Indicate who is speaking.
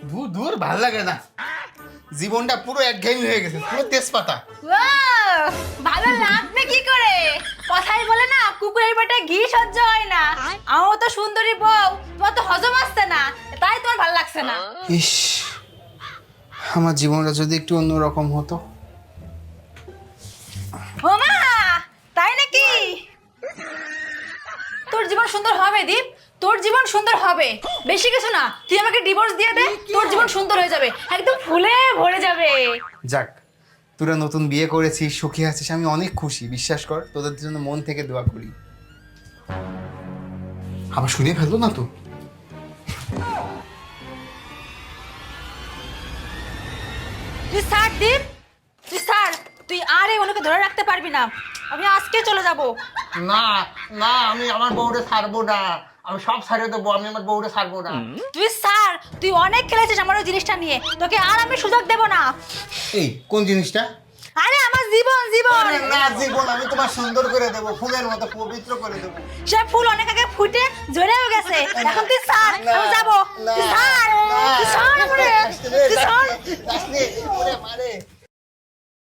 Speaker 1: দূর দূর ভাল লাগে না, জীবনটা পুরো একঘেয়েমি হয়ে গেছে, পুরো তেজপাতা।
Speaker 2: ভালো লাগবে কি করে? কথাই বলে না, কুকুরের পেটে ঘি সহ্য হয় না। আমার তো সুন্দরী বউ, তোমার তো হজম আসছে না, তাই তোমার ভালো লাগছে না।
Speaker 1: ইস, আমার জীবনটা যদি একটু অন্যরকম হতো।
Speaker 2: ও মা, তাই নাকি? তোর জীবন সুন্দর হবে দীপ, তোর জীবন সুন্দর হবে। বেশি কিছু না, তুই আমাকে ডিভোর্স দিয়ে দে, তোর জীবন সুন্দর হয়ে যাবে, একদম ফুলে ভরে যাবে।
Speaker 1: যাক, তোরা নতুন বিয়ে করেছিস, সুখী আছিস, আমি অনেক খুশি। বিশ্বাস কর, তোদের জন্য মন থেকে দোয়া করি। আবার শুনে ফেললো না তো?
Speaker 2: তুই ছাড় দীপ, তুই ছাড়, তুই আর এই অনুকে ধরে রাখতে পারবি না। আমি আজকে চলে যাব।
Speaker 3: না না, আমি আমার বউরে ছাড়বো না, আমি সব ছাড়িয়ে দেবো, আমি আমার বউরে ছাড়বো না।
Speaker 2: তুই ছাড়, তুই অনেক খেলেছিস আমার ওই জিনিসটা নিয়ে, তোকে আর আমি সুযোগ দেব না।
Speaker 1: এই কোন জিনিসটা?
Speaker 2: আরে আমার জীবন, জীবন।
Speaker 3: আরে না, জীবন আমি তোমার সুন্দর করে দেবো, ফুলের মতো পবিত্র করে দেবো।
Speaker 2: সে ফুল অনেক আগে ফুটে ঝরেও গেছে, এখন তুই ছাড়, আমি যাবো। তুই ছাড়।